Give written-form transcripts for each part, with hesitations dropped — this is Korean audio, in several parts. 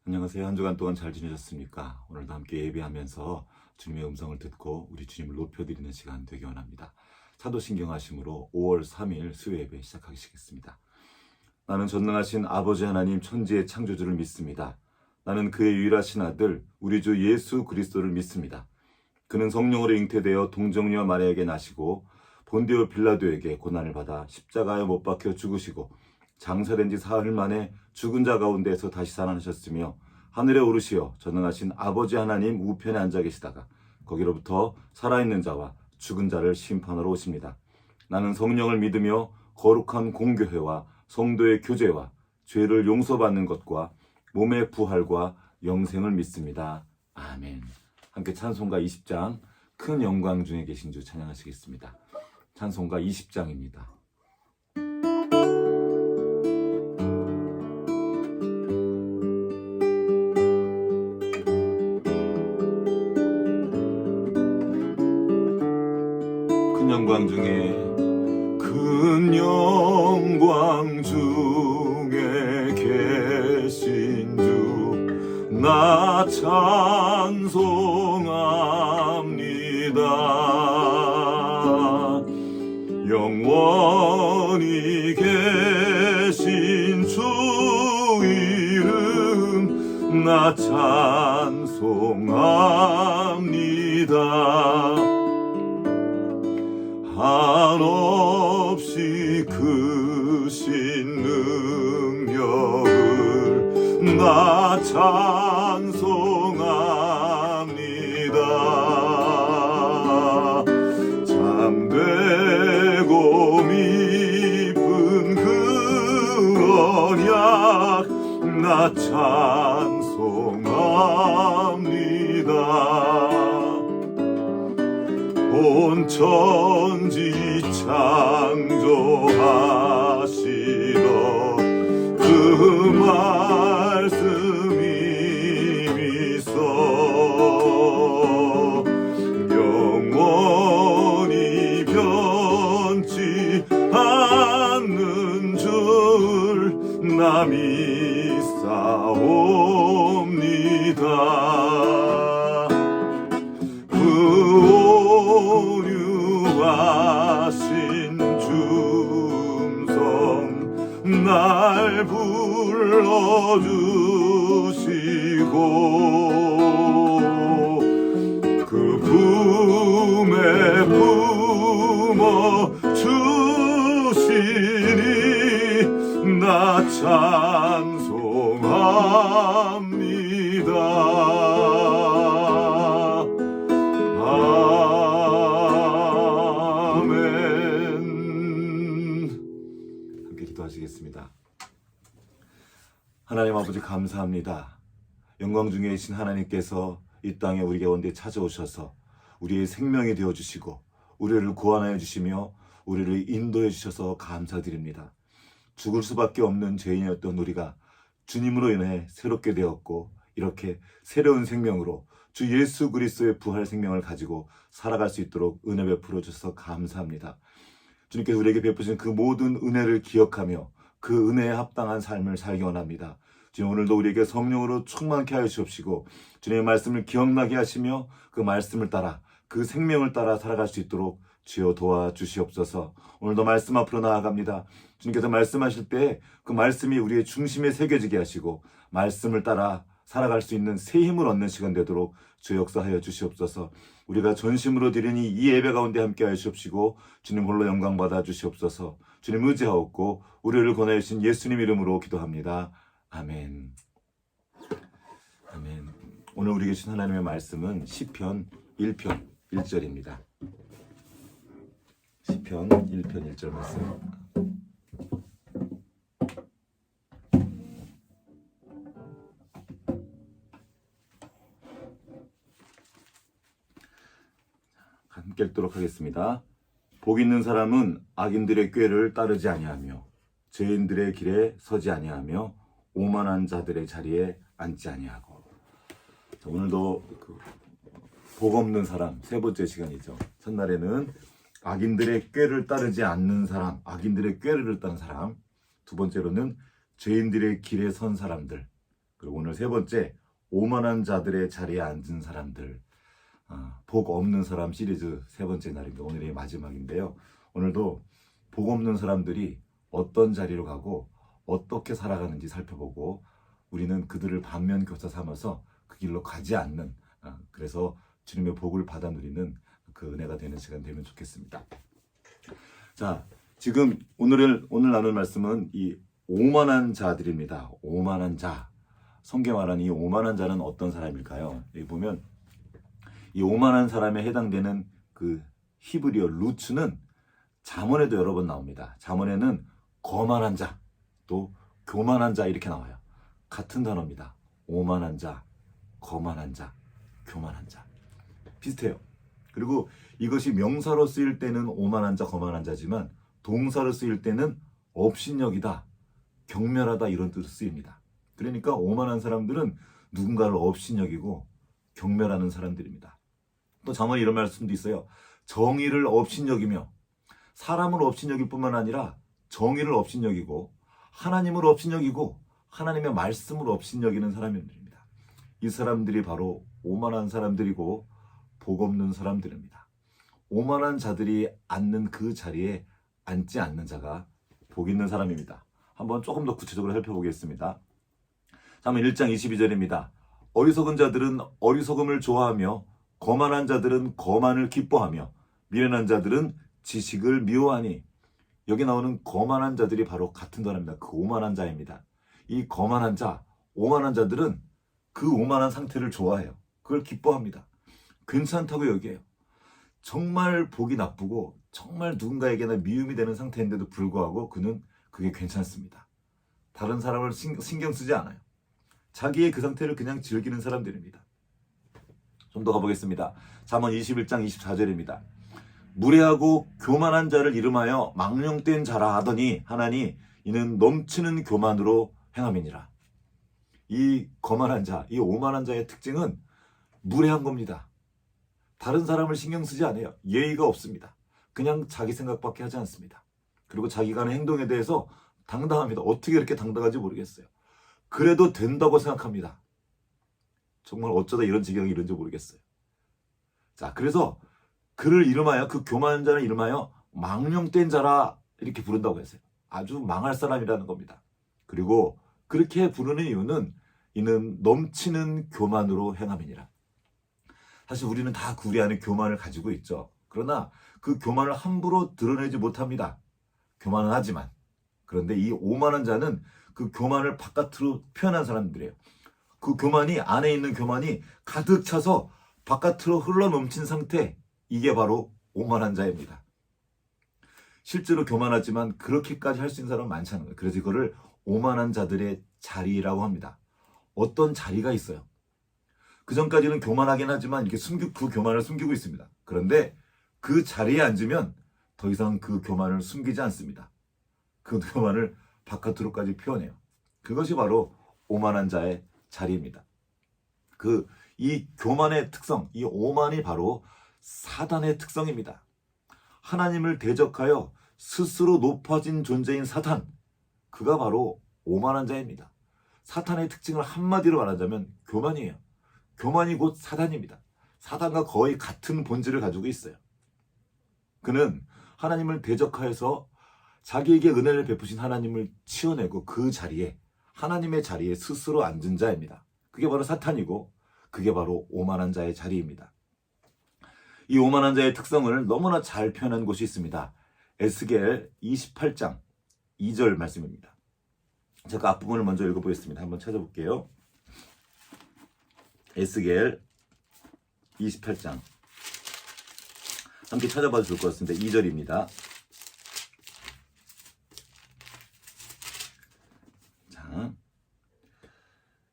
안녕하세요. 한 주간 동안 잘 지내셨습니까? 오늘도 함께 예배하면서 주님의 음성을 듣고 우리 주님을 높여드리는 시간 되기 원합니다. 사도신경 하심으로 5월 3일 수요 예배 시작하시겠습니다. 나는 전능하신 아버지 하나님 천지의 창조주를 믿습니다. 나는 그의 유일하신 아들 우리 주 예수 그리스도를 믿습니다. 그는 성령으로 잉태되어 동정녀 마리아에게 나시고 본디오 빌라도에게 고난을 받아 십자가에 못 박혀 죽으시고 장사된 지 사흘 만에 죽은 자 가운데에서 다시 살아나셨으며 하늘에 오르시어 전능하신 아버지 하나님 우편에 앉아 계시다가 거기로부터 살아있는 자와 죽은 자를 심판하러 오십니다. 나는 성령을 믿으며 거룩한 공교회와 성도의 교제와 죄를 용서받는 것과 몸의 부활과 영생을 믿습니다. 아멘. 함께 찬송가 20장 큰 영광 중에 계신 주 찬양하시겠습니다. 찬송가 20장입니다. 큰 영광 중에 큰 영광 중에 계신 주 나 찬송합니다. 영원히 계신 주 이름 나 찬송합니다. 한없이 크신 능력을 나 찬송합니다. 참되고 미쁜 그 언약 나 찬송합니다. 온 천지 창조하시던 그 말씀이 미소 영원히 변치 않는 줄 나 믿사옵니다. 오류하신 중성 날 불러주시고 그 품에 품어 주시니 나 찬송합니다. 기도하시겠습니다. 하나님 아버지 감사합니다. 영광 중에 계신 하나님께서 이 땅에 우리 가운데 찾아오셔서 우리의 생명이 되어주시고 우리를 구원하여 주시며 우리를 인도해 주셔서 감사드립니다. 죽을 수밖에 없는 죄인이었던 우리가 주님으로 인해 새롭게 되었고 이렇게 새로운 생명으로 주 예수 그리스도의 부활 생명을 가지고 살아갈 수 있도록 은혜 베풀어 주셔서 감사합니다. 주님께서 우리에게 베푸신 그 모든 은혜를 기억하며 그 은혜에 합당한 삶을 살기 원합니다. 주님 오늘도 우리에게 성령으로 충만케 하여 주옵시고 주님의 말씀을 기억나게 하시며 그 말씀을 따라 그 생명을 따라 살아갈 수 있도록 주여 도와주시옵소서. 오늘도 말씀 앞으로 나아갑니다. 주님께서 말씀하실 때 그 말씀이 우리의 중심에 새겨지게 하시고 말씀을 따라 살아갈 수 있는 새 힘을 얻는 시간 되도록 주 역사하여 주시옵소서. 우리가 전심으로 드리니 이 예배 가운데 함께 하여 주옵시고 주님 홀로 영광 받아 주시옵소서. 주님 의지하옵고 우리를 권하여 주신 예수님 이름으로 기도합니다. 아멘. 아멘. 오늘 우리에게 주신 하나님의 말씀은 시편 1편 1절입니다. 시편 1편 1절 말씀. 함께 읽도록 하겠습니다. 복 있는 사람은 악인들의 꾀를 따르지 아니하며 죄인들의 길에 서지 아니하며 오만한 자들의 자리에 앉지 아니하고. 오늘도 복 없는 사람 세 번째 시간이죠. 첫날에는 악인들의 꾀를 따르지 않는 사람, 악인들의 꾀를 따른 사람. 두 번째로는 죄인들의 길에 선 사람들. 그리고 오늘 세 번째, 오만한 자들의 자리에 앉은 사람들. 복 없는 사람 시리즈 세 번째 날입니다. 오늘이 마지막인데요. 오늘도 복 없는 사람들이 어떤 자리로 가고 어떻게 살아가는지 살펴보고 우리는 그들을 반면교사 삼아서 그 길로 가지 않는, 그래서 주님의 복을 받아 누리는 그 은혜가 되는 시간 되면 좋겠습니다. 자, 지금 오늘 나눌 말씀은 이 오만한 자들입니다. 오만한 자. 성경 말하는 이 오만한 자는 어떤 사람일까요? 여기 보면 이 오만한 사람에 해당되는 그 히브리어 루츠는 잠언에도 여러 번 나옵니다. 잠언에는 거만한 자, 또 교만한 자 이렇게 나와요. 같은 단어입니다. 오만한 자, 거만한 자, 교만한 자. 비슷해요. 그리고 이것이 명사로 쓰일 때는 오만한 자, 거만한 자지만 동사로 쓰일 때는 업신여기다, 경멸하다 이런 뜻으로 쓰입니다. 그러니까 오만한 사람들은 누군가를 업신여기고 경멸하는 사람들입니다. 또 잠언에 이런 말씀도 있어요. 정의를 업신여기며, 사람을 업신여길 뿐만 아니라 정의를 업신여기고 하나님을 업신여기고 하나님의 말씀을 업신여기는 사람들입니다. 이 사람들이 바로 오만한 사람들이고 복 없는 사람들입니다. 오만한 자들이 앉는 그 자리에 앉지 않는 자가 복 있는 사람입니다. 한번 조금 더 구체적으로 살펴보겠습니다. 잠언 1장 22절입니다. 어리석은 자들은 어리석음을 좋아하며 거만한 자들은 거만을 기뻐하며 미련한 자들은 지식을 미워하니. 여기 나오는 거만한 자들이 바로 같은 단어입니다. 그 오만한 자입니다. 이 거만한 자, 오만한 자들은 그 오만한 상태를 좋아해요. 그걸 기뻐합니다. 괜찮다고 여겨요. 정말 복이 나쁘고 정말 누군가에게나 미움이 되는 상태인데도 불구하고 그는 그게 괜찮습니다. 다른 사람을 신경 쓰지 않아요. 자기의 그 상태를 그냥 즐기는 사람들입니다. 좀 더 가보겠습니다. 잠언 21장 24절입니다. 무례하고 교만한 자를 이름하여 망령된 자라 하더니 하나니 이는 넘치는 교만으로 행함이니라. 이 거만한 자, 이 오만한 자의 특징은 무례한 겁니다. 다른 사람을 신경 쓰지 않아요. 예의가 없습니다. 그냥 자기 생각밖에 하지 않습니다. 그리고 자기가 하는 행동에 대해서 당당합니다. 어떻게 이렇게 당당한지 모르겠어요. 그래도 된다고 생각합니다. 정말 어쩌다 이런 지경이 이런지 모르겠어요. 자, 그래서 그를 이름하여, 그 교만한 자를 이름하여 망령된 자라 이렇게 부른다고 했어요. 아주 망할 사람이라는 겁니다. 그리고 그렇게 부르는 이유는 이는 넘치는 교만으로 행함이니라. 사실 우리는 다 우리 안에 교만을 가지고 있죠. 그러나 그 교만을 함부로 드러내지 못합니다. 교만은 하지만. 그런데 이 오만한 자는 그 교만을 바깥으로 표현한 사람들이에요. 그 교만이, 안에 있는 교만이 가득 차서 바깥으로 흘러넘친 상태, 이게 바로 오만한 자입니다. 실제로 교만하지만 그렇게까지 할 수 있는 사람은 많지 않은 거예요. 그래서 이거를 오만한 자들의 자리라고 합니다. 어떤 자리가 있어요. 그 전까지는 교만하긴 하지만 이렇게 그 교만을 숨기고 있습니다. 그런데 그 자리에 앉으면 더 이상 그 교만을 숨기지 않습니다. 그 교만을 바깥으로까지 표현해요. 그것이 바로 오만한 자의 자리입니다. 이 교만의 특성, 이 오만이 바로 사단의 특성입니다. 하나님을 대적하여 스스로 높아진 존재인 사탄, 그가 바로 오만한 자입니다. 사탄의 특징을 한마디로 말하자면 교만이에요. 교만이 곧 사단입니다. 사단과 거의 같은 본질을 가지고 있어요. 그는 하나님을 대적하여서 자기에게 은혜를 베푸신 하나님을 치워내고 그 자리에, 하나님의 자리에 스스로 앉은 자입니다. 그게 바로 사탄이고 그게 바로 오만한 자의 자리입니다. 이 오만한 자의 특성을 너무나 잘 표현한 곳이 있습니다. 에스겔 28장 2절 말씀입니다. 제가 앞부분을 먼저 읽어보겠습니다. 한번 찾아볼게요. 에스겔 28장 함께 찾아봐도 좋을 것 같습니다. 2절입니다. 자,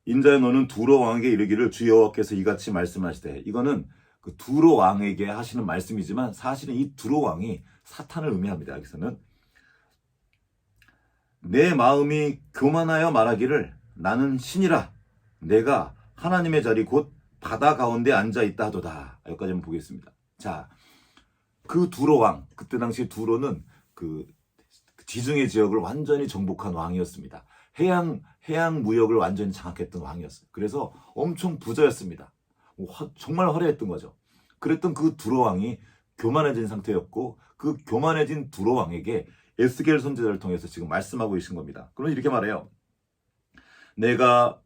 인자야 너는 두로 왕에게 이르기를 주 여호와께서 이같이 말씀하시되, 이거는 그 두로 왕에게 하시는 말씀이지만 사실은 이 두로 왕이 사탄을 의미합니다. 여기서는 내 마음이 교만하여 말하기를 나는 신이라 내가 하나님의 자리 곧 바다 가운데 앉아있다 하도다. 여기까지 한번 보겠습니다. 자, 그 두로 왕, 그때 당시 두로는 그 지중해 지역을 완전히 정복한 왕이었습니다. 해양 무역을 완전히 장악했던 왕이었어요. 그래서 엄청 부자였습니다. 정말 화려했던 거죠. 그랬던 그 두로 왕이 교만해진 상태였고, 그 교만해진 두로 왕에게 에스겔 선지자를 통해서 지금 말씀하고 계신 겁니다. 그러면 이렇게 말해요. 내가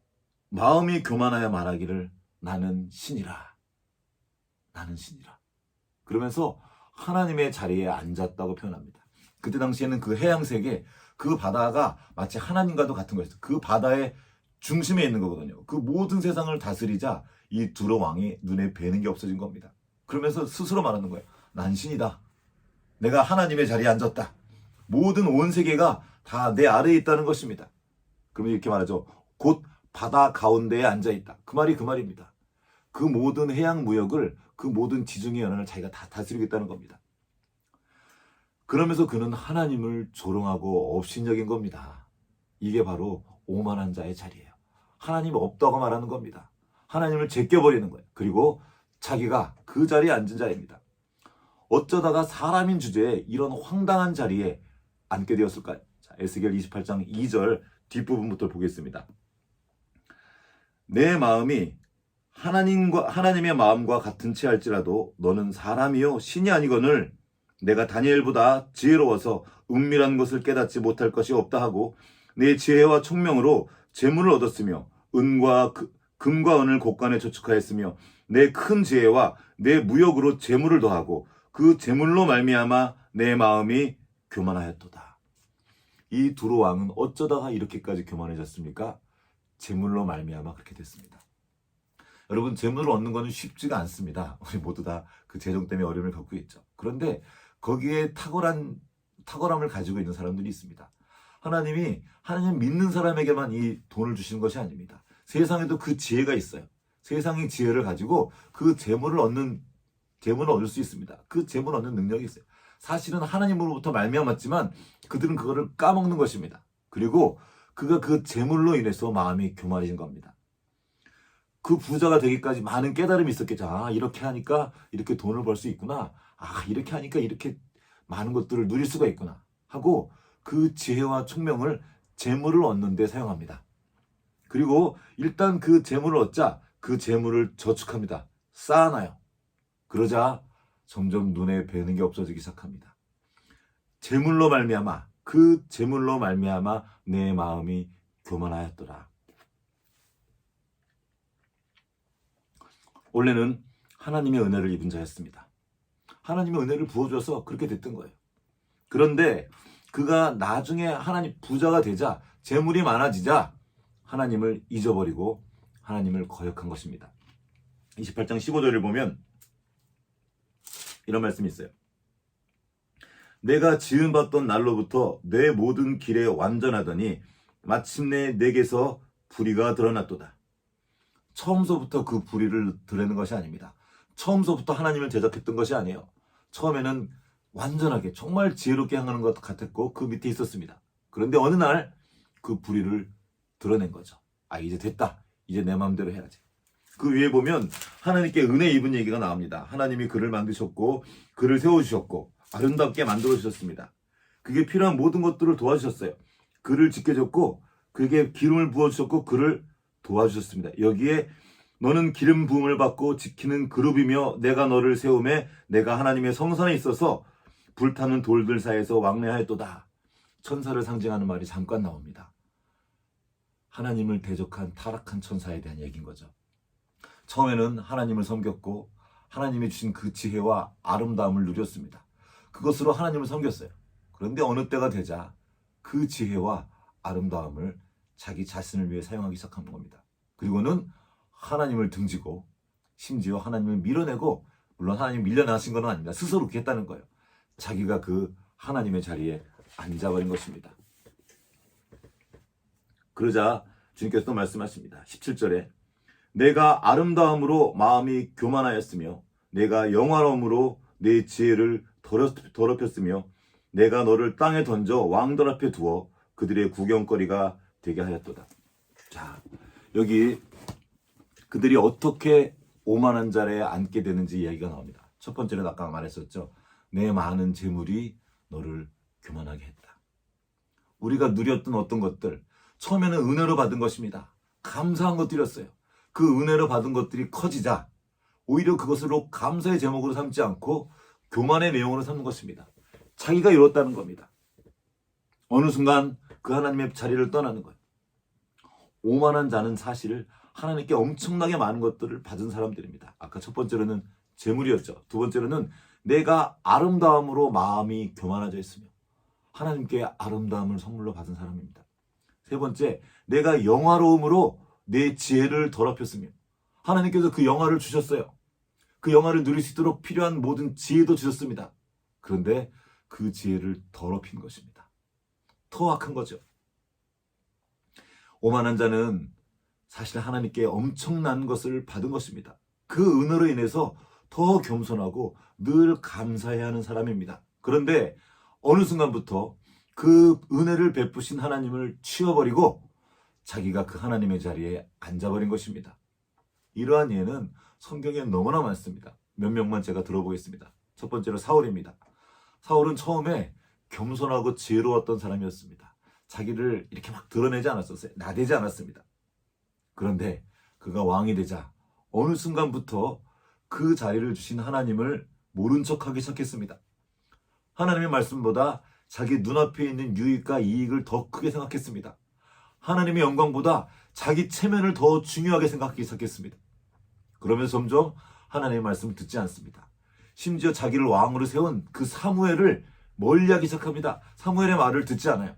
마음이 교만하여 말하기를 나는 신이라. 나는 신이라. 그러면서 하나님의 자리에 앉았다고 표현합니다. 그때 당시에는 그 해양세계, 그 바다가 마치 하나님과도 같은 거였어요. 그 바다의 중심에 있는 거거든요. 그 모든 세상을 다스리자 이 두로 왕이 눈에 뵈는 게 없어진 겁니다. 그러면서 스스로 말하는 거예요. 난 신이다. 내가 하나님의 자리에 앉았다. 모든 온 세계가 다 내 아래에 있다는 것입니다. 그러면 이렇게 말하죠. 곧 바다 가운데에 앉아있다. 그 말이 그 말입니다. 그 모든 해양 무역을, 그 모든 지중해 연안을 자기가 다 다스리겠다는 겁니다. 그러면서 그는 하나님을 조롱하고 업신여긴 겁니다. 이게 바로 오만한 자의 자리예요. 하나님 없다고 말하는 겁니다. 하나님을 제껴버리는 거예요. 그리고 자기가 그 자리에 앉은 자입니다. 어쩌다가 사람인 주제에 이런 황당한 자리에 앉게 되었을까요? 자, 에스겔 28장 2절 뒷부분부터 보겠습니다. 내 마음이 하나님의 마음과 같은 채 할지라도 너는 사람이요 신이 아니거늘 내가 다니엘보다 지혜로워서 은밀한 것을 깨닫지 못할 것이 없다 하고 내 지혜와 총명으로 재물을 얻었으며 금과 은을 곳간에 저축하였으며 내 큰 지혜와 내 무역으로 재물을 더하고 그 재물로 말미암아 내 마음이 교만하였도다. 이 두로 왕은 어쩌다가 이렇게까지 교만해졌습니까? 재물로 말미암아 그렇게 됐습니다. 여러분, 재물을 얻는 것은 쉽지가 않습니다. 우리 모두 다 그 재정 때문에 어려움을 겪고 있죠. 그런데 거기에 탁월함을 가지고 있는 사람들이 있습니다. 하나님 믿는 사람에게만 이 돈을 주시는 것이 아닙니다. 세상에도 그 지혜가 있어요. 세상의 지혜를 가지고 그 재물을 얻을 수 있습니다. 그 재물을 얻는 능력이 있어요. 사실은 하나님으로부터 말미암았지만 그들은 그거를 까먹는 것입니다. 그리고 그가 그 재물로 인해서 마음이 교만해진 겁니다. 그 부자가 되기까지 많은 깨달음이 있었겠죠. 아, 이렇게 하니까 이렇게 돈을 벌 수 있구나. 아, 이렇게 하니까 이렇게 많은 것들을 누릴 수가 있구나 하고 그 지혜와 총명을 재물을 얻는 데 사용합니다. 그리고 일단 그 재물을 얻자 그 재물을 저축합니다. 쌓아놔요. 그러자 점점 눈에 뵈는 게 없어지기 시작합니다. 재물로 말미암아, 그 재물로 말미암아 내 마음이 교만하였더라. 원래는 하나님의 은혜를 입은 자였습니다. 하나님의 은혜를 부어줘서 그렇게 됐던 거예요. 그런데 그가 나중에 하나님 부자가 되자, 재물이 많아지자 하나님을 잊어버리고 하나님을 거역한 것입니다. 28장 15절을 보면 이런 말씀이 있어요. 내가 지음받던 날로부터 내 모든 길에 완전하더니 마침내 내게서 불의가 드러났도다. 처음서부터 그 불의를 드러내는 것이 아닙니다. 처음서부터 하나님을 대적했던 것이 아니에요. 처음에는 완전하게 정말 지혜롭게 행하는 것 같았고 그 밑에 있었습니다. 그런데 어느 날 그 불의를 드러낸 거죠. 아, 이제 됐다. 이제 내 마음대로 해야지. 그 위에 보면 하나님께 은혜 입은 얘기가 나옵니다. 하나님이 그를 만드셨고 그를 세워주셨고 아름답게 만들어주셨습니다. 그게 필요한 모든 것들을 도와주셨어요. 그를 지켜줬고 그에게 기름을 부어주셨고 그를 도와주셨습니다. 여기에 너는 기름 부음을 받고 지키는 그룹이며 내가 너를 세우매 내가 하나님의 성산에 있어서 불타는 돌들 사이에서 왕래하였도다. 천사를 상징하는 말이 잠깐 나옵니다. 하나님을 대적한 타락한 천사에 대한 얘기인 거죠. 처음에는 하나님을 섬겼고 하나님이 주신 그 지혜와 아름다움을 누렸습니다. 그것으로 하나님을 섬겼어요. 그런데 어느 때가 되자 그 지혜와 아름다움을 자기 자신을 위해 사용하기 시작한 겁니다. 그리고는 하나님을 등지고 심지어 하나님을 밀어내고, 물론 하나님 밀려나신 건 아닙니다. 스스로 그렇게 했다는 거예요. 자기가 그 하나님의 자리에 앉아버린 것입니다. 그러자 주님께서 또 말씀하십니다. 17절에 내가 아름다움으로 마음이 교만하였으며 내가 영화로움으로 내 지혜를 더럽혔으며 내가 너를 땅에 던져 왕들 앞에 두어 그들의 구경거리가 되게 하였도다. 자, 여기 그들이 어떻게 오만한 자리에 앉게 되는지 이야기가 나옵니다. 첫 번째는 아까 말했었죠. 내 많은 재물이 너를 교만하게 했다. 우리가 누렸던 어떤 것들, 처음에는 은혜로 받은 것입니다. 감사한 것들이었어요. 그 은혜로 받은 것들이 커지자 오히려 그것으로 감사의 제목으로 삼지 않고 교만의 내용으로 삼는 것입니다. 자기가 이뤘다는 겁니다. 어느 순간 그 하나님의 자리를 떠나는 거예요. 오만한 자는 사실 하나님께 엄청나게 많은 것들을 받은 사람들입니다. 아까 첫 번째로는 재물이었죠. 두 번째로는 내가 아름다움으로 마음이 교만해져 있으며 하나님께 아름다움을 선물로 받은 사람입니다. 세 번째, 내가 영화로움으로 내 지혜를 더럽혔으며 하나님께서 그 영화를 주셨어요. 그 영화를 누릴 수 있도록 필요한 모든 지혜도 주셨습니다. 그런데 그 지혜를 더럽힌 것입니다. 토악한 거죠. 오만한 자는 사실 하나님께 엄청난 것을 받은 것입니다. 그 은혜로 인해서 더 겸손하고 늘 감사해야 하는 사람입니다. 그런데 어느 순간부터 그 은혜를 베푸신 하나님을 치워버리고 자기가 그 하나님의 자리에 앉아버린 것입니다. 이러한 예는 성경에 너무나 많습니다. 몇 명만 제가 들어보겠습니다. 첫 번째로 사울입니다. 사울은 처음에 겸손하고 지혜로웠던 사람이었습니다. 자기를 이렇게 막 드러내지 않았었어요. 나대지 않았습니다. 그런데 그가 왕이 되자 어느 순간부터 그 자리를 주신 하나님을 모른 척하기 시작했습니다. 하나님의 말씀보다 자기 눈앞에 있는 유익과 이익을 더 크게 생각했습니다. 하나님의 영광보다 자기 체면을 더 중요하게 생각하기 시작했습니다. 그러면서 점점 하나님의 말씀을 듣지 않습니다. 심지어 자기를 왕으로 세운 그 사무엘을 멀리하기 시작합니다. 사무엘의 말을 듣지 않아요.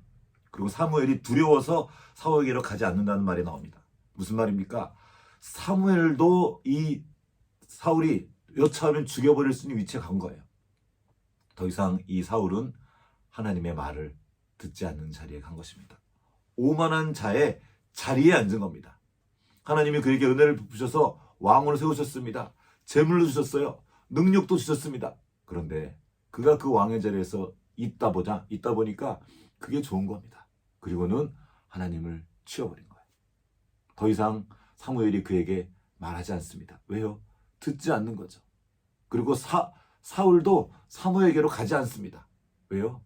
그리고 사무엘이 두려워서 사울에게로 가지 않는다는 말이 나옵니다. 무슨 말입니까? 사무엘도 이 사울이 여차하면 죽여버릴 수 있는 위치에 간 거예요. 더 이상 이 사울은 하나님의 말을 듣지 않는 자리에 간 것입니다. 오만한 자의 자리에 앉은 겁니다. 하나님이 그에게 은혜를 베푸셔서 왕으로 세우셨습니다. 재물로 주셨어요. 능력도 주셨습니다. 그런데 그가 그 왕의 자리에서 있다 보니까 그게 좋은 겁니다. 그리고는 하나님을 치워버린 거예요. 더 이상 사무엘이 그에게 말하지 않습니다. 왜요? 듣지 않는 거죠. 그리고 사울도 사무엘에게로 가지 않습니다. 왜요?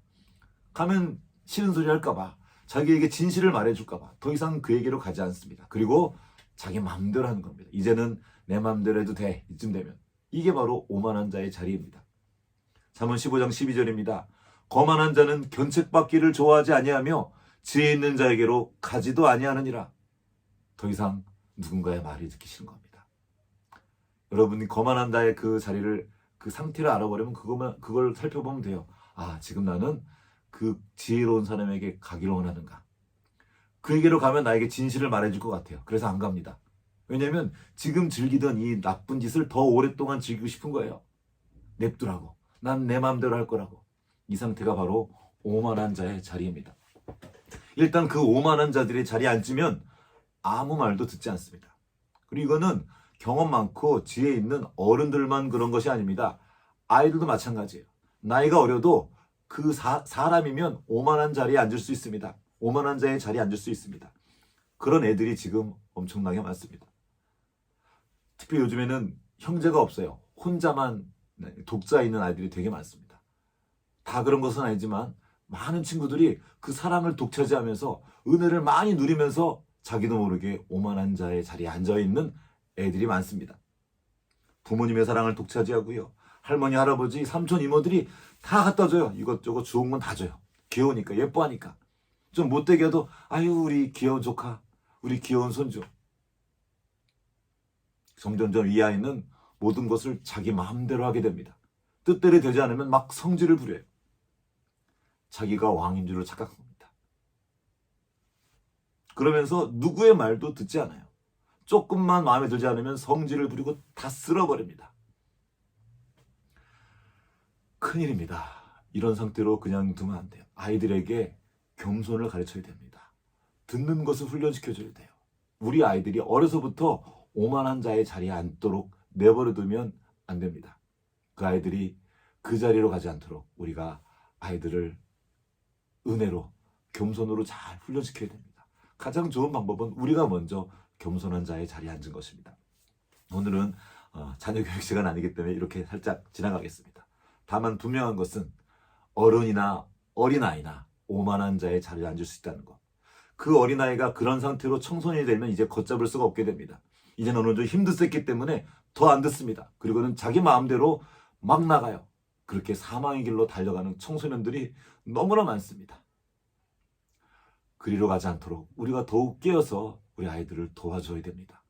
가면 싫은 소리 할까봐, 자기에게 진실을 말해줄까봐 더 이상 그에게로 가지 않습니다. 그리고 자기 마음대로 하는 겁니다. 이제는 내 마음대로 해도 돼. 이쯤 되면. 이게 바로 오만한 자의 자리입니다. 잠언 15장 12절입니다. 거만한 자는 견책받기를 좋아하지 아니하며 지혜 있는 자에게로 가지도 아니하느니라. 더 이상 누군가의 말을 듣기 싫은 겁니다. 여러분이 거만한 자의 그 자리를, 그 상태를 알아보려면 그걸 살펴보면 돼요. 아, 지금 나는 그 지혜로운 사람에게 가기를 원하는가? 그에게로 가면 나에게 진실을 말해줄 것 같아요. 그래서 안 갑니다. 왜냐하면 지금 즐기던 이 나쁜 짓을 더 오랫동안 즐기고 싶은 거예요. 냅두라고. 난 내 마음대로 할 거라고. 이 상태가 바로 오만한 자의 자리입니다. 일단 그 오만한 자들의 자리에 앉으면 아무 말도 듣지 않습니다. 그리고 이거는 경험 많고 지혜 있는 어른들만 그런 것이 아닙니다. 아이들도 마찬가지예요. 나이가 어려도 그 사람이면 오만한 자리에 앉을 수 있습니다. 오만한 자의 자리에 앉을 수 있습니다. 그런 애들이 지금 엄청나게 많습니다. 특히 요즘에는 형제가 없어요. 혼자만 독자 있는 아이들이 되게 많습니다. 다 그런 것은 아니지만 많은 친구들이 그 사랑을 독차지하면서 은혜를 많이 누리면서 자기도 모르게 오만한 자의 자리에 앉아있는 애들이 많습니다. 부모님의 사랑을 독차지하고요. 할머니, 할아버지, 삼촌, 이모들이 다 갖다 줘요. 이것저것 좋은 건 다 줘요. 귀여우니까, 예뻐하니까. 좀 못되게 해도 아유 우리 귀여운 조카, 우리 귀여운 손주. 점점점 이 아이는 모든 것을 자기 마음대로 하게 됩니다. 뜻대로 되지 않으면 막 성질을 부려요. 자기가 왕인 줄로 착각합니다. 그러면서 누구의 말도 듣지 않아요. 조금만 마음에 들지 않으면 성질을 부리고 다 쓸어버립니다. 큰일입니다. 이런 상태로 그냥 두면 안 돼요. 아이들에게 겸손을 가르쳐야 됩니다. 듣는 것을 훈련시켜줘야 돼요. 우리 아이들이 어려서부터 오만한 자의 자리에 앉도록 내버려두면 안 됩니다. 그 아이들이 그 자리로 가지 않도록 우리가 아이들을 은혜로, 겸손으로 잘 훈련시켜야 됩니다. 가장 좋은 방법은 우리가 먼저 겸손한 자의 자리에 앉은 것입니다. 오늘은 자녀 교육 시간 아니기 때문에 이렇게 살짝 지나가겠습니다. 다만 분명한 것은 어른이나 어린아이나 오만한 자의 자리에 앉을 수 있다는 것. 그 어린아이가 그런 상태로 청소년이 되면 이제 걷잡을 수가 없게 됩니다. 이제는 어느 정도 힘들었기 때문에 더 안 듣습니다. 그리고는 자기 마음대로 막 나가요. 그렇게 사망의 길로 달려가는 청소년들이 너무나 많습니다. 그리로 가지 않도록 우리가 더욱 깨어서 우리 아이들을 도와줘야 됩니다.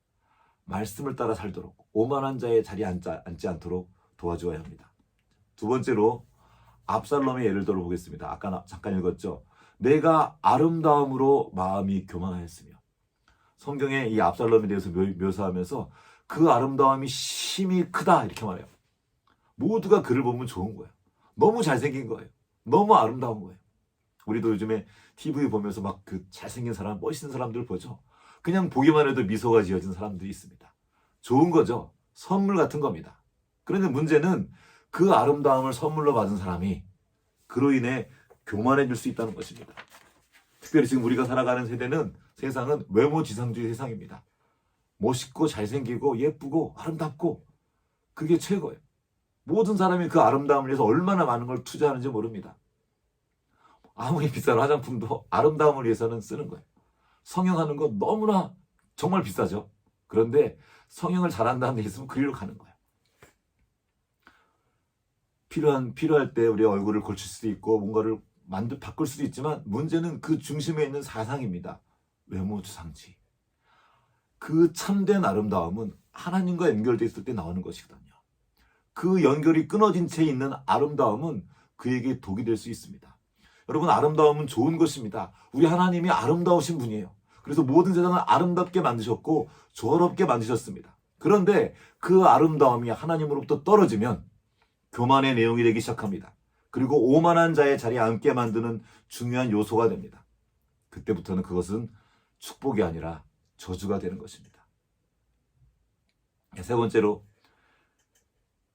말씀을 따라 살도록 오만한 자의 자리에 앉지 않도록 도와줘야 합니다. 두 번째로 압살롬의 예를 들어보겠습니다. 아까 잠깐 읽었죠. 내가 아름다움으로 마음이 교만하였으며, 성경에 이 압살롬에 대해서 묘사하면서 그 아름다움이 심히 크다 이렇게 말해요. 모두가 그를 보면 좋은 거예요. 너무 잘생긴 거예요. 너무 아름다운 거예요. 우리도 요즘에 TV 보면서 막 그 잘생긴 사람, 멋있는 사람들 보죠. 그냥 보기만 해도 미소가 지어진 사람들이 있습니다. 좋은 거죠. 선물 같은 겁니다. 그런데 문제는 그 아름다움을 선물로 받은 사람이 그로 인해 교만해질 수 있다는 것입니다. 특별히 지금 우리가 살아가는 세상은 외모지상주의 세상입니다. 멋있고 잘생기고 예쁘고 아름답고 그게 최고예요. 모든 사람이 그 아름다움을 위해서 얼마나 많은 걸 투자하는지 모릅니다. 아무리 비싼 화장품도 아름다움을 위해서는 쓰는 거예요. 성형하는 거 너무나 정말 비싸죠. 그런데 성형을 잘한다는 데 있으면 그리로 가는 거예요. 필요할 때 우리 얼굴을 고칠 수도 있고 뭔가를 바꿀 수도 있지만 문제는 그 중심에 있는 사상입니다. 외모주상주의. 그 참된 아름다움은 하나님과 연결되어 있을 때 나오는 것이거든요. 그 연결이 끊어진 채 있는 아름다움은 그에게 독이 될 수 있습니다. 여러분, 아름다움은 좋은 것입니다. 우리 하나님이 아름다우신 분이에요. 그래서 모든 세상을 아름답게 만드셨고 조화롭게 만드셨습니다. 그런데 그 아름다움이 하나님으로부터 떨어지면 교만의 내용이 되기 시작합니다. 그리고 오만한 자의 자리에 앉게 만드는 중요한 요소가 됩니다. 그때부터는 그것은 축복이 아니라 저주가 되는 것입니다. 세 번째로,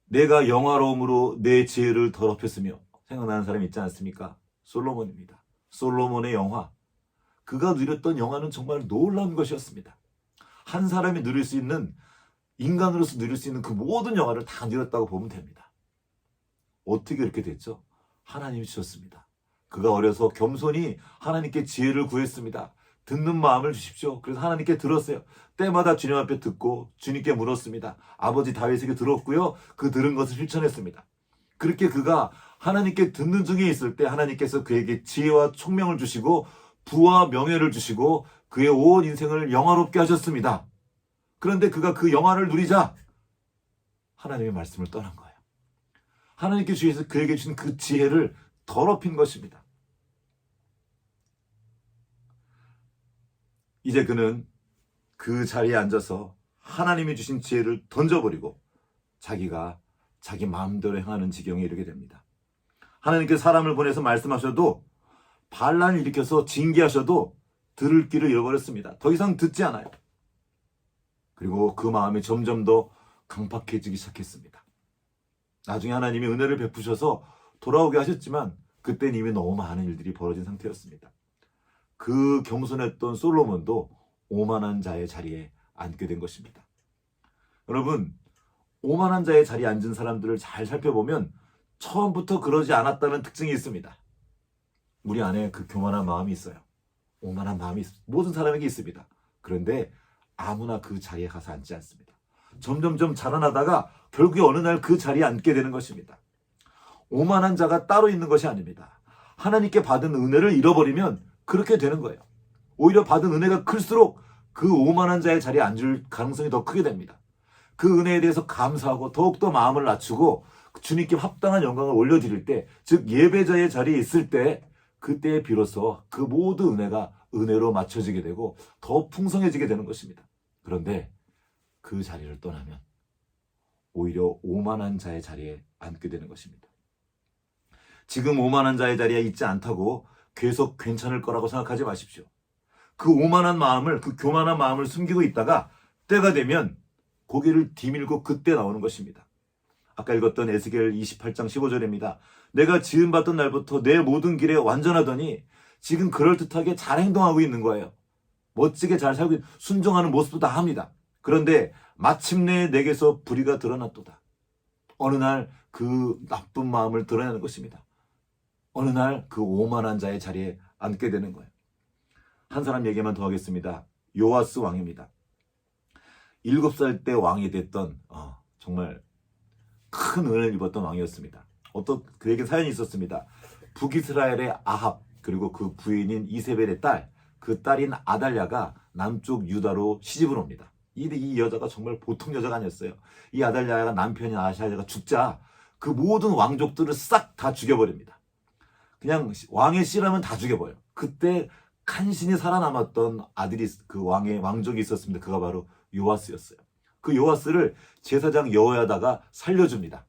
내가 영화로움으로 내 지혜를 더럽혔으며, 생각나는 사람이 있지 않습니까? 솔로몬입니다. 솔로몬의 영화. 그가 누렸던 영화는 정말 놀라운 것이었습니다. 한 사람이 누릴 수 있는, 인간으로서 누릴 수 있는 그 모든 영화를 다 누렸다고 보면 됩니다. 어떻게 그렇게 됐죠? 하나님이 주셨습니다. 그가 어려서 겸손히 하나님께 지혜를 구했습니다. 듣는 마음을 주십시오. 그래서 하나님께 들었어요. 때마다 주님 앞에 듣고 주님께 물었습니다. 아버지 다윗에게 들었고요. 그 들은 것을 실천했습니다. 그렇게 그가 하나님께 듣는 중에 있을 때 하나님께서 그에게 지혜와 총명을 주시고 부와 명예를 주시고 그의 온 인생을 영화롭게 하셨습니다. 그런데 그가 그 영화를 누리자 하나님의 말씀을 떠난 거예요. 하나님께 주셔서 그에게 주신 그 지혜를 더럽힌 것입니다. 이제 그는 그 자리에 앉아서 하나님이 주신 지혜를 던져버리고 자기가 자기 마음대로 행하는 지경에 이르게 됩니다. 하나님께 사람을 보내서 말씀하셔도, 반란을 일으켜서 징계하셔도 들을 길을 잃어버렸습니다. 더 이상 듣지 않아요. 그리고 그 마음이 점점 더 강팍해지기 시작했습니다. 나중에 하나님이 은혜를 베푸셔서 돌아오게 하셨지만 그때는 이미 너무 많은 일들이 벌어진 상태였습니다. 그 겸손했던 솔로몬도 오만한 자의 자리에 앉게 된 것입니다. 여러분, 오만한 자의 자리에 앉은 사람들을 잘 살펴보면 처음부터 그러지 않았다는 특징이 있습니다. 우리 안에 그 교만한 마음이 있어요. 오만한 마음이 모든 사람에게 있습니다. 그런데 아무나 그 자리에 가서 앉지 않습니다. 점점점 자라나다가 결국에 어느 날 그 자리에 앉게 되는 것입니다. 오만한 자가 따로 있는 것이 아닙니다. 하나님께 받은 은혜를 잃어버리면 그렇게 되는 거예요. 오히려 받은 은혜가 클수록 그 오만한 자의 자리에 앉을 가능성이 더 크게 됩니다. 그 은혜에 대해서 감사하고 더욱더 마음을 낮추고 주님께 합당한 영광을 올려드릴 때, 즉 예배자의 자리에 있을 때, 그때에 비로소 그 모든 은혜가 은혜로 맞춰지게 되고 더 풍성해지게 되는 것입니다. 그런데 그 자리를 떠나면 오히려 오만한 자의 자리에 앉게 되는 것입니다. 지금 오만한 자의 자리에 있지 않다고 계속 괜찮을 거라고 생각하지 마십시오. 그 오만한 마음을, 그 교만한 마음을 숨기고 있다가 때가 되면 고개를 디밀고 그때 나오는 것입니다. 아까 읽었던 에스겔 28장 15절입니다. 내가 지음받던 날부터 내 모든 길에 완전하더니 지금 그럴듯하게 잘 행동하고 있는 거예요. 멋지게 잘 살고 순종하는 모습도 다 합니다. 그런데 마침내 내게서 불의가 드러났도다. 어느 날 그 나쁜 마음을 드러내는 것입니다. 어느 날 그 오만한 자의 자리에 앉게 되는 거예요. 한 사람 얘기만 더 하겠습니다. 요아스 왕입니다. 7살 때 왕이 됐던 정말 큰 은혜를 입었던 왕이었습니다. 그에게 사연이 있었습니다. 북이스라엘의 아합 그리고 그 부인인 이세벨의 딸, 그 딸인 아달랴가 남쪽 유다로 시집을 옵니다. 이 여자가 정말 보통 여자가 아니었어요. 이 아달랴가 남편인 아샤야가 죽자 그 모든 왕족들을 싹 다 죽여버립니다. 그냥 왕의 씨라면 다 죽여버려요. 그때 간신히 살아남았던 아들이 그 왕족이 있었습니다. 그가 바로 요아스였어요. 그 요아스를 제사장 여호야다가 살려줍니다.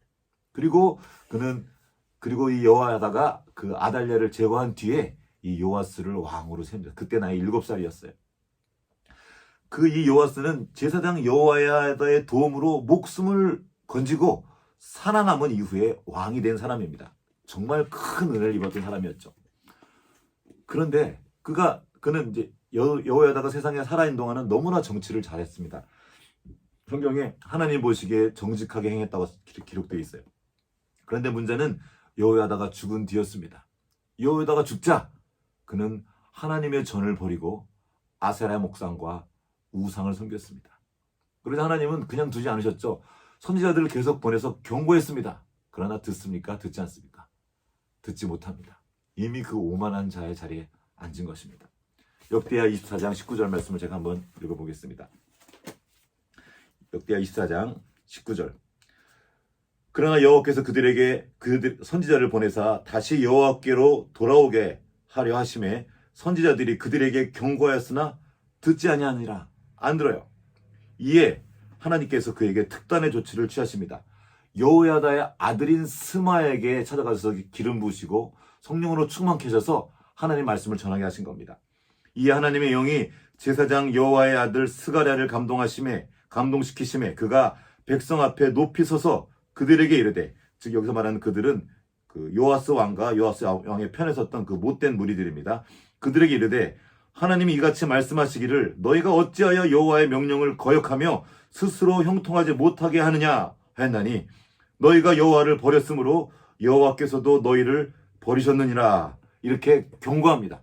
그리고 이 여호야다가 그 아달랴를 제거한 뒤에 이 요아스를 왕으로 세웁니다. 그때 나이 7살이었어요. 이 요아스는 제사장 여호야다의 도움으로 목숨을 건지고 살아남은 이후에 왕이 된 사람입니다. 정말 큰 은혜를 입었던 사람이었죠. 그런데 그는 이제 여호야다가 세상에 살아있는 동안은 너무나 정치를 잘했습니다. 성경에 하나님 보시기에 정직하게 행했다고 기록되어 있어요. 그런데 문제는 여호야다가 죽은 뒤였습니다. 여호야다가 죽자 그는 하나님의 전을 버리고 아세라 목상과 우상을 섬겼습니다. 그러자 하나님은 그냥 두지 않으셨죠. 선지자들을 계속 보내서 경고했습니다. 그러나 듣습니까? 듣지 않습니까? 듣지 못합니다. 이미 그 오만한 자의 자리에 앉은 것입니다. 역대하 24장 19절 말씀을 제가 한번 읽어보겠습니다. 역대하 24장 19절. 그러나 여호와께서 그들에게 선지자를 보내사 다시 여호와께로 돌아오게 하려 하심에 선지자들이 그들에게 경고하였으나 듣지 아니하니라. 안 들어요. 이에 하나님께서 그에게 특단의 조치를 취하십니다. 여호야다의 아들인 스마에게 찾아가서 기름 부으시고 성령으로 충만케 하셔서 하나님 말씀을 전하게 하신 겁니다. 이에 하나님의 영이 제사장 여호와의 아들 스가랴를 감동시키심에 그가 백성 앞에 높이 서서 그들에게 이르되, 즉 여기서 말하는 그들은 그 요아스 왕과 요아스 왕의 편에 섰던 그 못된 무리들입니다. 그들에게 이르되 하나님이 이같이 말씀하시기를 너희가 어찌하여 여호와의 명령을 거역하며 스스로 형통하지 못하게 하느냐 하였나니 너희가 여호와를 버렸으므로 여호와께서도 너희를 버리셨느니라. 이렇게 경고합니다.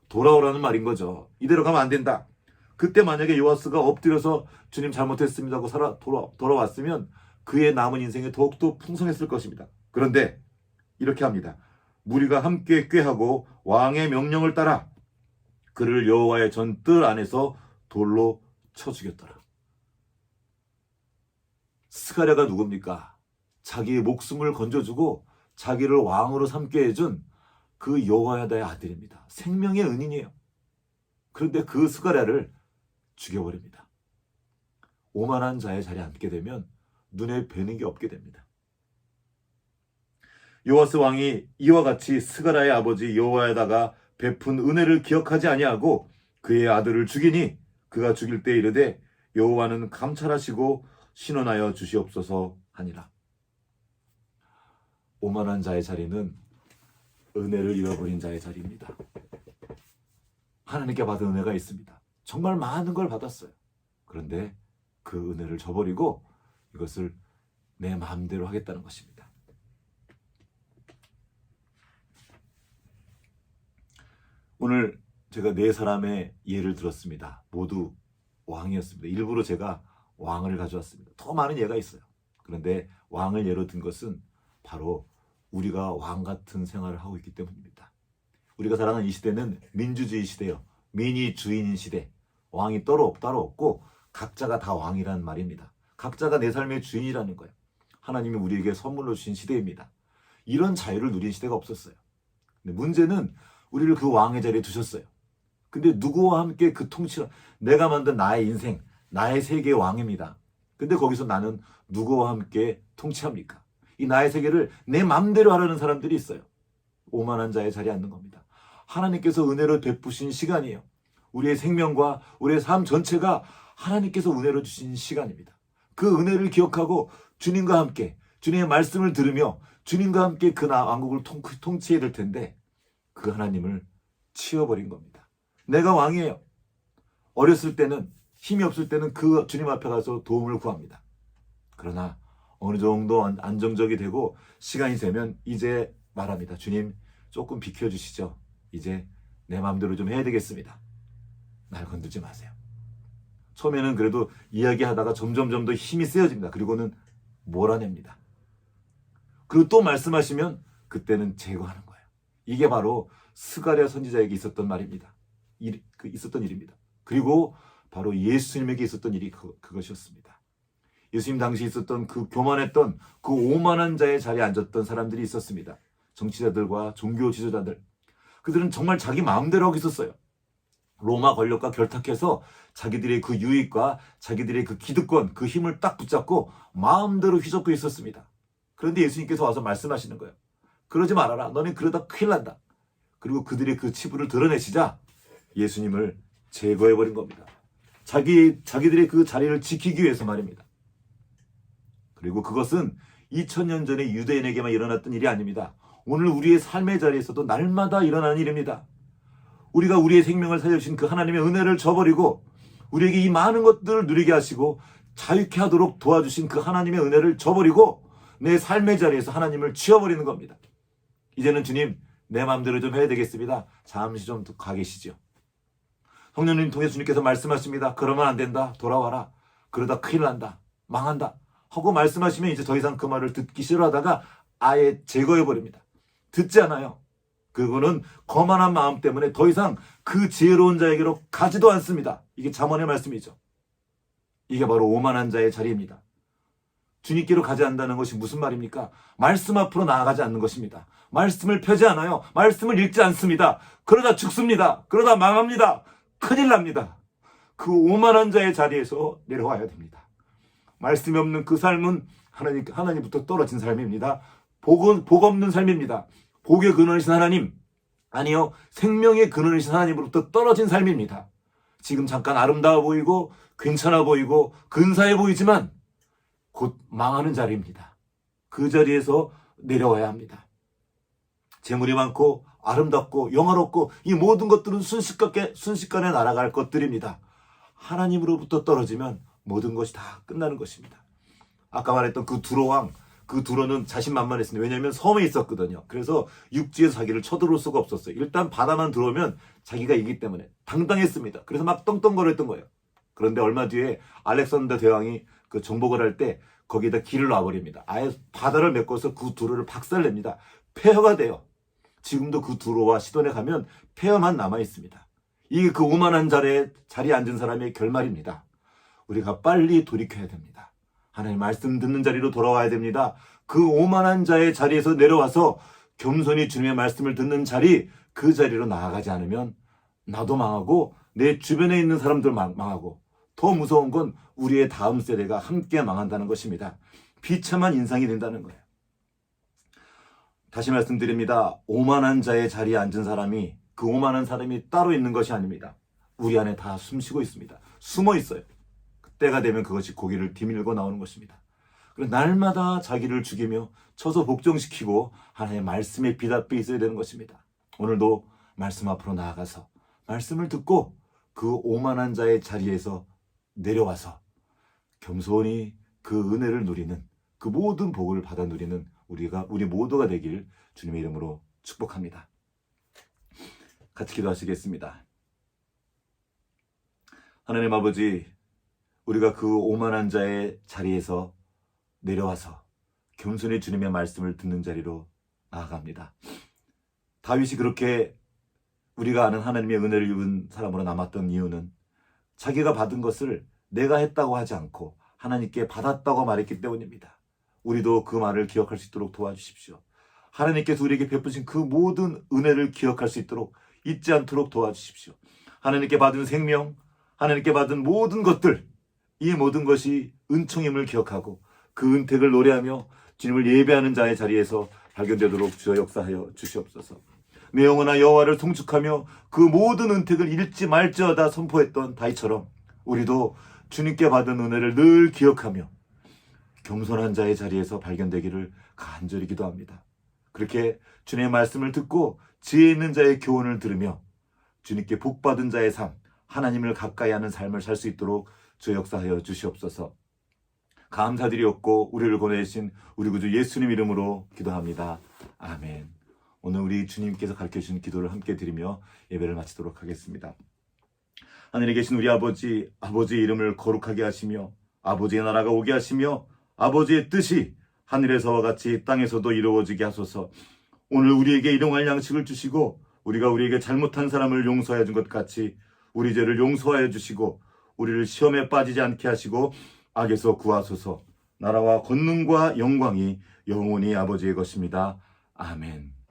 돌아오라는 말인 거죠. 이대로 가면 안 된다. 그때 만약에 요아스가 엎드려서 주님 잘못했습니다 하고 돌아왔으면 그의 남은 인생이 더욱더 풍성했을 것입니다. 그런데 이렇게 합니다. 무리가 함께 꾀하고 왕의 명령을 따라 그를 여호와의 전뜰 안에서 돌로 쳐 죽였더라. 스가랴가 누굽니까? 자기의 목숨을 건져주고 자기를 왕으로 삼게 해준 그 여호야다의 아들입니다. 생명의 은인이에요. 그런데 그 스가랴를 죽여버립니다. 오만한 자의 자리에 앉게 되면 눈에 뵈는 게 없게 됩니다. 요아스 왕이 이와 같이 스가랴의 아버지 여호야다가 베푼 은혜를 기억하지 아니하고 그의 아들을 죽이니 그가 죽일 때 이르되 여호와는 감찰하시고 신원하여 주시옵소서 하니라. 오만한 자의 자리는 은혜를 잃어버린 자의 자리입니다. 하나님께 받은 은혜가 있습니다. 정말 많은 걸 받았어요. 그런데 그 은혜를 저버리고 이것을 내 마음대로 하겠다는 것입니다. 오늘 제가 4사람의 예를 들었습니다. 모두 왕이었습니다. 일부러 제가 왕을 가져왔습니다. 더 많은 예가 있어요. 그런데 왕을 예로 든 것은 바로 우리가 왕 같은 생활을 하고 있기 때문입니다. 우리가 살아가는 이 시대는 민주주의 시대요. 민이 주인인 시대. 왕이 따로 없고 각자가 다 왕이라는 말입니다. 각자가 내 삶의 주인이라는 거예요. 하나님이 우리에게 선물로 주신 시대입니다. 이런 자유를 누린 시대가 없었어요. 근데 문제는 우리를 그 왕의 자리에 두셨어요. 근데 누구와 함께 그 통치를, 내가 만든 나의 인생, 나의 세계의 왕입니다. 근데 거기서 나는 누구와 함께 통치합니까? 이 나의 세계를 내 맘대로 하려는 사람들이 있어요. 오만한 자의 자리에 앉는 겁니다. 하나님께서 은혜로 베푸신 시간이에요. 우리의 생명과 우리의 삶 전체가 하나님께서 은혜로 주신 시간입니다. 그 은혜를 기억하고 주님과 함께 주님의 말씀을 들으며 주님과 함께 그 왕국을 통치해야 될 텐데 그 하나님을 치워버린 겁니다. 내가 왕이에요. 어렸을 때는, 힘이 없을 때는 그 주님 앞에 가서 도움을 구합니다. 그러나 어느 정도 안정적이 되고 시간이 되면 이제 말합니다. 주님 조금 비켜주시죠. 이제 내 마음대로 좀 해야 되겠습니다. 날 건들지 마세요. 처음에는 그래도 이야기하다가 점점 더 힘이 세어집니다. 그리고는 몰아냅니다. 그리고 또 말씀하시면 그때는 제거하는 거예요. 이게 바로 스가랴 선지자에게 있었던 말입니다. 있었던 일입니다. 그리고 바로 예수님에게 있었던 일이 그것이었습니다. 예수님 당시 있었던 그 교만했던 그 오만한 자의 자리에 앉았던 사람들이 있었습니다. 정치자들과 종교 지도자들. 그들은 정말 자기 마음대로 하고 있었어요. 로마 권력과 결탁해서 자기들의 그 유익과 자기들의 그 기득권, 그 힘을 딱 붙잡고 마음대로 휘젓고 있었습니다. 그런데 예수님께서 와서 말씀하시는 거예요. 그러지 말아라. 너네 그러다 큰일 난다. 그리고 그들의 그 치부를 드러내시자 예수님을 제거해버린 겁니다. 자기들의 그 자리를 지키기 위해서 말입니다. 그리고 그것은 2000년 전에 유대인에게만 일어났던 일이 아닙니다. 오늘 우리의 삶의 자리에서도 날마다 일어나는 일입니다. 우리가 우리의 생명을 살려주신 그 하나님의 은혜를 저버리고 우리에게 이 많은 것들을 누리게 하시고 자유케 하도록 도와주신 그 하나님의 은혜를 저버리고 내 삶의 자리에서 하나님을 치워버리는 겁니다. 이제는 주님 내 마음대로 좀 해야 되겠습니다. 잠시 좀 가 계시죠. 성령님 통해 주님께서 말씀하십니다. 그러면 안 된다. 돌아와라. 그러다 큰일 난다. 망한다. 하고 말씀하시면 이제 더 이상 그 말을 듣기 싫어하다가 아예 제거해버립니다. 듣지 않아요. 그거는 거만한 마음 때문에 더 이상 그 지혜로운 자에게로 가지도 않습니다. 이게 잠언의 말씀이죠. 이게 바로 오만한 자의 자리입니다. 주님께로 가지 않는다는 것이 무슨 말입니까? 말씀 앞으로 나아가지 않는 것입니다. 말씀을 펴지 않아요. 말씀을 읽지 않습니다. 그러다 죽습니다. 그러다 망합니다. 큰일 납니다. 그 오만한 자의 자리에서 내려와야 됩니다. 말씀이 없는 그 삶은 하나님부터 떨어진 삶입니다. 복 없는 삶입니다. 복의 근원이신 하나님, 아니요, 생명의 근원이신 하나님으로부터 떨어진 삶입니다. 지금 잠깐 아름다워 보이고 괜찮아 보이고 근사해 보이지만 곧 망하는 자리입니다. 그 자리에서 내려와야 합니다. 재물이 많고 아름답고 영화롭고 이 모든 것들은 순식간에 날아갈 것들입니다. 하나님으로부터 떨어지면 모든 것이 다 끝나는 것입니다. 아까 말했던 그 두로왕, 그 두로는 자신만만했습니다. 왜냐하면 섬에 있었거든요. 그래서 육지에서 자기를 쳐들어올 수가 없었어요. 일단 바다만 들어오면 자기가 이기 때문에 당당했습니다. 그래서 막 떵떵거렸던 거예요. 그런데 얼마 뒤에 알렉산더 대왕이 그 정복을 할 때 거기에다 길을 놔버립니다. 아예 바다를 메꿔서 그 두로를 박살냅니다. 폐허가 돼요. 지금도 그 두로와 시돈에 가면 폐허만 남아 있습니다. 이게 그 오만한 자리에 앉은 사람의 결말입니다. 우리가 빨리 돌이켜야 됩니다. 하나님 말씀 듣는 자리로 돌아와야 됩니다. 그 오만한 자의 자리에서 내려와서 겸손히 주님의 말씀을 듣는 자리, 그 자리로 나아가지 않으면 나도 망하고 내 주변에 있는 사람들 망하고 더 무서운 건 우리의 다음 세대가 함께 망한다는 것입니다. 비참한 인상이 된다는 거예요. 다시 말씀드립니다. 오만한 자의 자리에 앉은 사람이, 그 오만한 사람이 따로 있는 것이 아닙니다. 우리 안에 다 숨쉬고 있습니다. 숨어 있어요. 때가 되면 그것이 고기를 디밀고 나오는 것입니다. 그래서 날마다 자기를 죽이며 쳐서 복종시키고 하나님의 말씀에 빛 앞에 있어야 되는 것입니다. 오늘도 말씀 앞으로 나아가서 말씀을 듣고 그 오만한 자의 자리에서 내려와서 겸손히 그 은혜를 누리는, 그 모든 복을 받아 누리는 우리 모두가 되길 주님의 이름으로 축복합니다. 같이 기도하시겠습니다. 하나님 아버지, 우리가 그 오만한 자의 자리에서 내려와서 겸손히 주님의 말씀을 듣는 자리로 나아갑니다. 다윗이 그렇게 우리가 아는 하나님의 은혜를 입은 사람으로 남았던 이유는 자기가 받은 것을 내가 했다고 하지 않고 하나님께 받았다고 말했기 때문입니다. 우리도 그 말을 기억할 수 있도록 도와주십시오. 하나님께서 우리에게 베푸신 그 모든 은혜를 기억할 수 있도록, 잊지 않도록 도와주십시오. 하나님께 받은 생명, 하나님께 받은 모든 것들, 이 모든 것이 은총임을 기억하고 그 은택을 노래하며 주님을 예배하는 자의 자리에서 발견되도록 주여 역사하여 주시옵소서. 내 영혼아 여호와를 송축하며 그 모든 은택을 잃지 말지어다 선포했던 다윗처럼 우리도 주님께 받은 은혜를 늘 기억하며 겸손한 자의 자리에서 발견되기를 간절히 기도합니다. 그렇게 주님의 말씀을 듣고 지혜 있는 자의 교훈을 들으며 주님께 복받은 자의 삶, 하나님을 가까이 하는 삶을 살 수 있도록 주 역사하여 주시옵소서. 감사드리옵고 우리를 보내신 우리 구주 예수님 이름으로 기도합니다. 아멘. 오늘 우리 주님께서 가르쳐주신 기도를 함께 드리며 예배를 마치도록 하겠습니다. 하늘에 계신 우리 아버지, 아버지의 이름을 거룩하게 하시며 아버지의 나라가 오게 하시며 아버지의 뜻이 하늘에서와 같이 땅에서도 이루어지게 하소서. 오늘 우리에게 일용할 양식을 주시고 우리가 우리에게 잘못한 사람을 용서해 준 것 같이 우리 죄를 용서하여 주시고 우리를 시험에 빠지지 않게 하시고 악에서 구하소서. 나라와 권능과 영광이 영원히 아버지의 것입니다. 아멘.